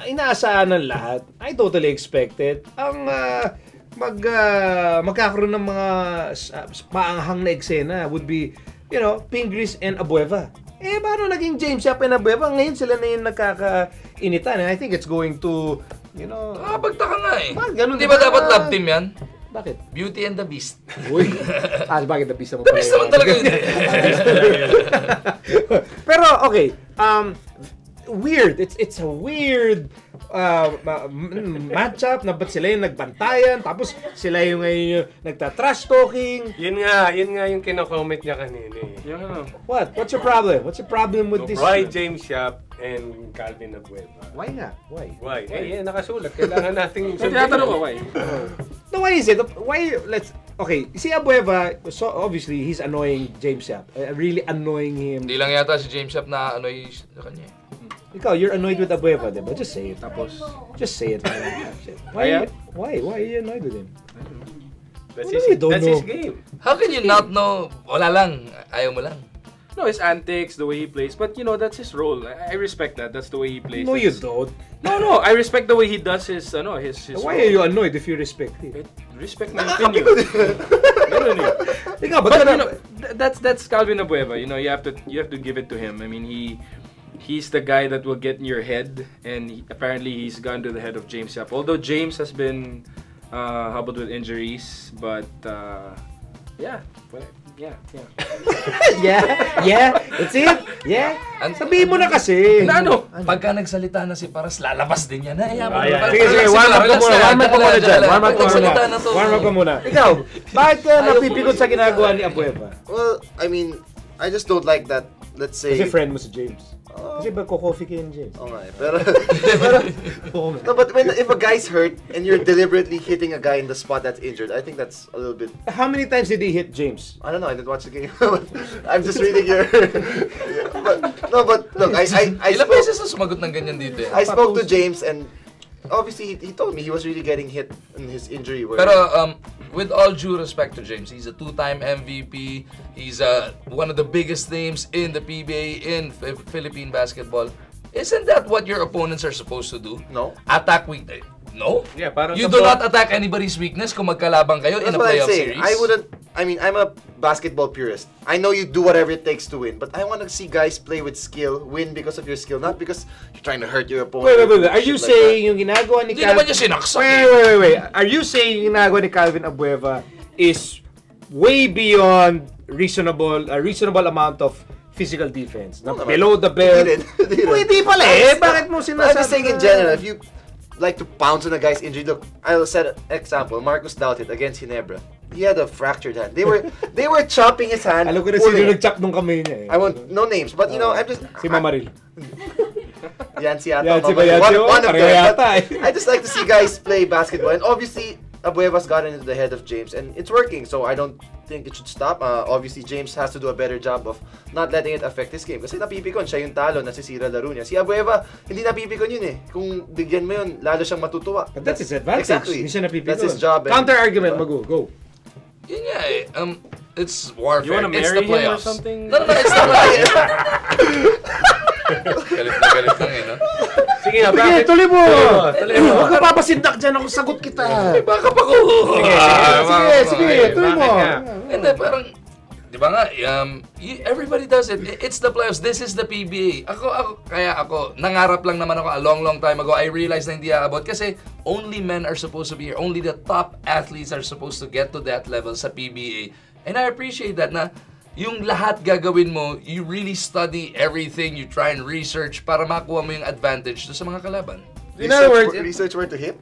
inaasahan ng lahat. I totally expect it. Ang magkakaroon ng mga maanghang na eksena would be, Pingris and Abueva. Paano naging James Yap and Abueva? Ngayon sila na yung nagkakainitan. And I think it's going to, pagtaka nga eh. Ganun, di ba dapat love team yan? Bakit? Beauty and the Beast. Uy. Bakit the Beast naman pala? The Beast naman talaga yun. Pero, okay. Weird. It's a weird matchup na ba't sila yung nagbantayan, tapos sila yung ngayon nagta-trash talking. Yun nga yung kino-comment niya kanina eh. What? What's your problem? What's your problem with this? Why James Yap and Calvin Abueva? Why nga? Why? Nakasulat. Kailangan nating tinatanong ko, why? No, why is it? Okay, si Abueva, so obviously he's annoying James Yap. Really annoying him. Hindi lang yata si James Yap na annoy sa kanya eh. Ikaw, you're annoyed with Abueva, diba? Just say it. Just say it. Why are you annoyed with him? That's his game. How can you not know? Wala lang. Ayaw mo lang. No, his antics, the way he plays. But, that's his role. I respect that. That's the way he plays. No, you don't. No. I respect the way he does his Why are you annoyed if you respect it? Respect my opinion. That's Calvin Abueva. You have to give it to him. I mean, he's the guy that will get in your head, and apparently he's gone to the head of James Yap. Although James has been hobbled with injuries, but yeah. That's it. Yeah. Sabihin mo na kasi. Pagka nagsalita na si Paras, lalabas din yan. Sige, warm up ka muna. Ikaw, bakit ka napipikot sa ginagawa ni Abueva? Well, I mean, I just don't like that, let's say... Kasi friend mo si James. Kasi ba ko-coffee kayo ni James? Okay, pero no, but if a guy's hurt and you're deliberately hitting a guy in the spot that's injured, I think that's a little bit... How many times did he hit James? I don't know, I didn't watch the game. I'm just reading your... but look, I ilang beses na sumagot ng ganyan dito eh. I spoke to James and obviously he told me he was really getting hit in his injury. Pero with all due respect to James, he's a two-time MVP. He's one of the biggest names in the PBA in Philippine basketball. Isn't that what your opponents are supposed to do? No. Attack weakness. No? Yeah, parang you do not attack anybody's weakness kung magkalabang kayo in a playoff series. I'm a basketball purist. I know you do whatever it takes to win, but I want to see guys play with skill, win because of your skill, not because you're trying to hurt your opponent. Wait. Are you saying yung ginagawa ni Calvin... Hindi naman niya sinaksak. Wait. Are you saying yung ginagawa ni Calvin Abueva is way beyond reasonable amount of physical defense? Below the belt? Hindi pala eh. Bakit mo sinasabi? I'm just saying in general, if you like to pounce on a guy's injury, look, I'll set an example. Marcus Doughtit against Ginebra. He had a fractured hand. They were chopping his hand. Alam ko na sino nag-chop nung kamay niya eh. I want no names, but I'm just... Si Mamaril. Yancy yata. One of them. I just like to see guys play basketball. And obviously, Abueva's gotten into the head of James. And it's working, so I don't think it should stop. Obviously, James has to do a better job of not letting it affect his game. Kasi napipikon, siya yung talo, nasisira laro niya. Si Abueva, hindi napipikon yun eh. Kung bigyan mo yun, lalo siyang matutuwa. But that's his advantage. Exactly. Hindi siya napipikon. That's his job. Counter-argument, go. Yun nga eh. It's warfare. You wanna marry him or something? No, it's not like... Galit lang eh, no? Sige, tuloy mo! Huwag ka papasindak dyan, ako sagot kita. Baka pa ko! Sige, tuloy mo. Hindi, parang... Di ba nga, everybody does it. It's the playoffs. This is the PBA. Ako, nangarap lang naman ako a long time ago. I realized na hindi aabot kasi only men are supposed to be here. Only the top athletes are supposed to get to that level sa PBA. And I appreciate that na yung lahat gagawin mo, you really study everything, you try and research para makuha mo yung advantage sa mga kalaban. In other words, research where to hit.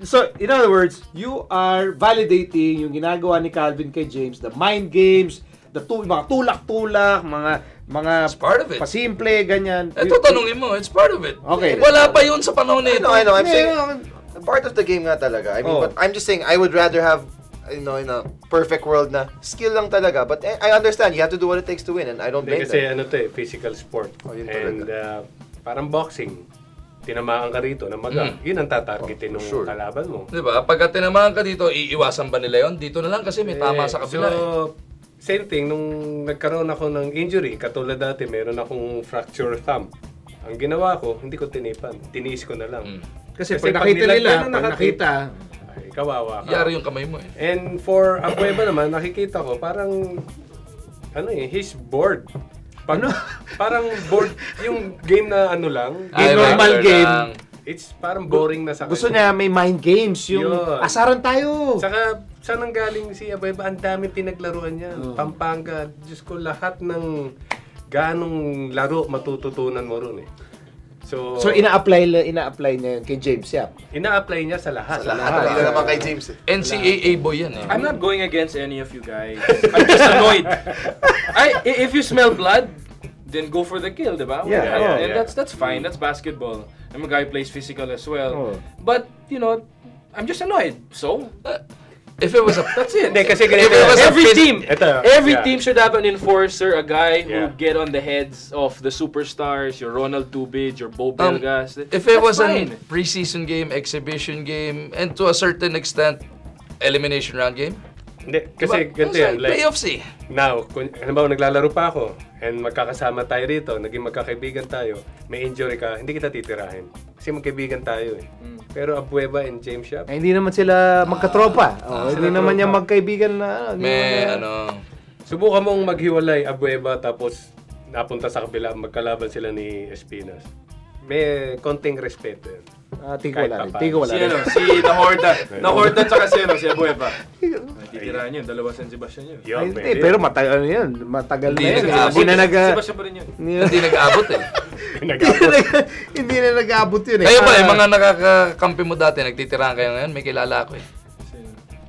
So, in other words, you are validating yung ginagawa ni Calvin kay James, the mind games, mga tulak-tulak, mga it's part of it. Pasimple, ganyan. Ito tanungin mo, it's part of it. Okay. Wala pa yun sa panahon nito. I know. I'm saying part of the game nga talaga. I mean, but I'm just saying I would rather have in a perfect world na skill lang talaga. But I understand you have to do what it takes to win, and I don't blame kasi them. physical sport. And parang boxing. Tinamaan ka rito na yun ang tatargetin ng kalaban mo. Diba? Pagka tinamaan ka dito, iiwasan ba nila yun? Dito na lang kasi may tama sa kabila. So, same thing, nung nagkaroon ako ng injury, katulad dati, meron akong fracture thumb. Ang ginawa ko, hindi ko tinipan. Tiniis ko na lang. Kasi pag nakita nila, pag nakita, ay, kawawa ka. Yari yung kamay mo eh. And for Abueva naman, nakikita ko, parang, he's bored. Parang bored, yung game na lang, normal game. it's parang boring na sa kanya. Gusto niya may mind games, yung asaran tayo. Saka, saan ang galing si Abueva? Ang dami pinaglaruan niya. Pampanga, Diyos ko, lahat ng ganong laro matututunan mo ron eh. So ina-apply niya yun kay James Yap. Ina-apply niya sa lahat. Sa lahat. Hindi na naman kay James. NCAA boy yan eh. I'm not going against any of you guys. I'm just annoyed. If you smell blood, then go for the kill, diba? And that's fine. That's basketball. I'm a guy who plays physical as well. But, I'm just annoyed. So, if it was that's it. Kasi every team should have an enforcer, a guy who get on the heads of the superstars, your Ronald Tubig, your Bo Belgas. If it was a preseason game, exhibition game, and to a certain extent, elimination round game. Hindi, kasi ganito yan. Playoffs eh. Now, halimbawa naglalaro pa ako and magkakasama tayo rito, naging magkakaibigan tayo, may injury ka, hindi kita titirahin. Kasi magkaibigan tayo eh. Pero Abueva and James Yap, hindi naman sila magkatropa. Hindi naman niya magkaibigan na. Subukan mong maghiwalay Abueva tapos napunta sa kabila, magkalaban sila ni Espinas. May konting respeto yun. Tigo wala rin. Si Nahorda tsaka si Abueva. Titirahan yun, dalawa San Sebastian yun. Pero matagal na yan. Sebastian pa rin yun. Hindi nag-abot eh. Hindi na nag-abot yun eh. Kayo ba, yung mga nakakakampi mo dati, nagtitirahan kayo ngayon, may kilala ako eh.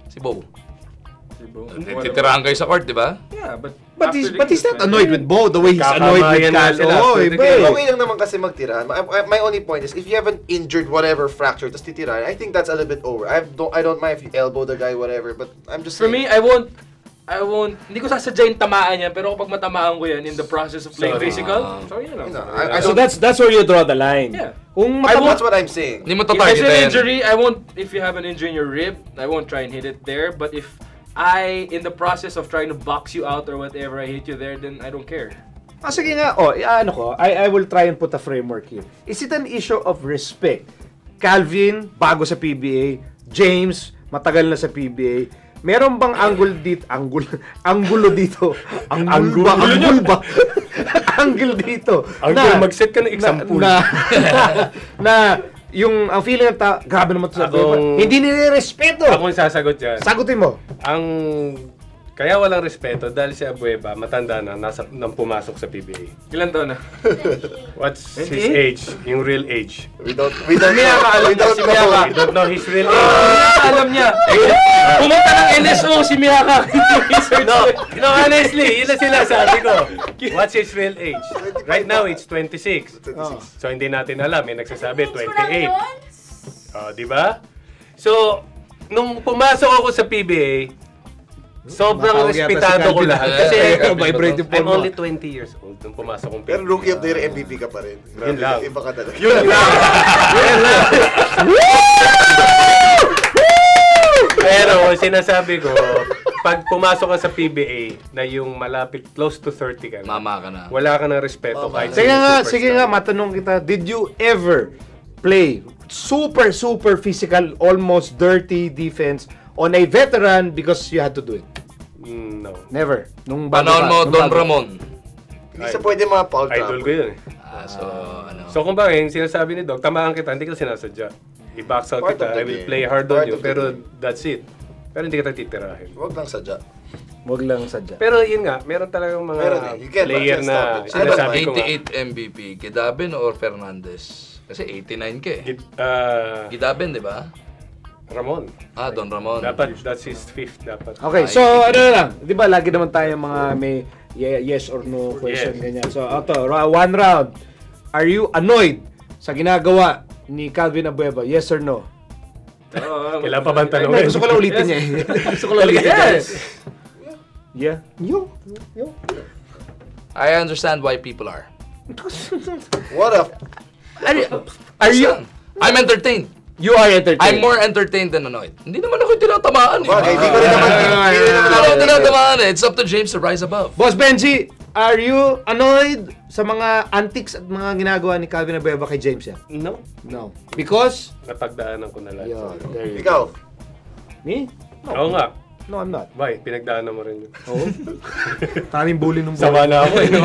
Si Bo. Nagtitirahan kayo sa court, di ba? Yeah, but he's not annoyed with Bo the way he's annoyed with Cal. Okay lang naman kasi magtirahan. My only point is, if you have an injured whatever fracture, tas titirahan, I think that's a little bit over. I don't mind if you elbow the guy, whatever, but I'm just for me, I won't, hindi ko sasadyain tamaan yan, pero kapag matamaan ko yan in the process of playing physical, sorry na lang. So that's where you draw the line. Yeah. That's what I'm saying. Hindi mo If there's an injury, if you have an injury in your rib, I won't try and hit it there, but if in the process of trying to box you out or whatever, I hit you there, then I don't care. Sige nga, I will try and put a framework here. Is it an issue of respect? Calvin, bago sa PBA. James, matagal na sa PBA. Meron bang angulo dito? Angulo ba? Angle dito. Mag-set ka ng example. Yung ang feeling ng grabe naman ito sa Abueva. Hindi nire-respeto. Akong sasagot yan. Sagutin mo. Kaya walang respeto dahil si Abueva matanda na nang pumasok sa PBA. Ilan taon na? What's his age? Yung real age? We don't know his real age. Alam niya. Pumunta ng NSO si Miyaka. No, honestly, yun na sila sabi ko. What's his real age? Right now, it's 26. So, hindi natin alam. May nagsasabi, 28. Di ba? So, nung pumasok ako sa PBA, sobrang respetado ko lahat. Kasi I'm only 20 years old nung pumasok kong PBA. Pero Rookie of the Year MVP ka pa rin. Yun lang. Iba ka talaga. Yun lang. Pero sinasabi ko, pag pumasok ka sa PBA na yung malapit close to 30 ka na, mama ka na. Wala ka ng respeto kahit sige nga, matanong kita, did you ever play super physical, almost dirty defense on a veteran because you had to do it? No. Never. Panahon mo, Don Ramon. Hindi sa pwede mga foul trap. Idol ko yun eh. So kung bakit, sinasabi ni Doc, tamaan kita, hindi ka sinasadya. I-box out kita, I will play hard on you, pero that's it. Pero hindi kita titirahin. Huwag lang sadya. Pero yun nga, meron talagang mga player na sinasabi ko nga. 88 MVP, Gidaben or Fernandez? Kasi 89 ka eh. Gidaben, di ba? Ramon. Don Ramon. Dapat, that's his fifth dapat. Okay, so ano lang, di ba lagi naman tayo mga may yes or no question, ganyan. So one round. Are you annoyed sa ginagawa ni Calvin Abueva? Yes or no? Kailan pa ba ang tanongin? Gusto ko lang ulitin niya eh. Gusto ko lang ulitin niya. Yeah. Yo. I understand why people are. What a... Are you... I'm entertained. You are entertained. I'm more entertained than annoyed. Hindi naman ako tinatamaan. Hindi ko rin naman tinatamaan. It's up to James to rise above. Boss Benji, are you annoyed sa mga antics at mga ginagawa ni Calvin Abueva kay James Yap? No. No. Because? Napagdaanan ko na lang. Yeah, there you Ikaw? go. Me? No. Oo nga. No, I'm not. Bye, pinagdaanan mo rin yun. Oo. Maraming bully nung Sama na ako eh. No?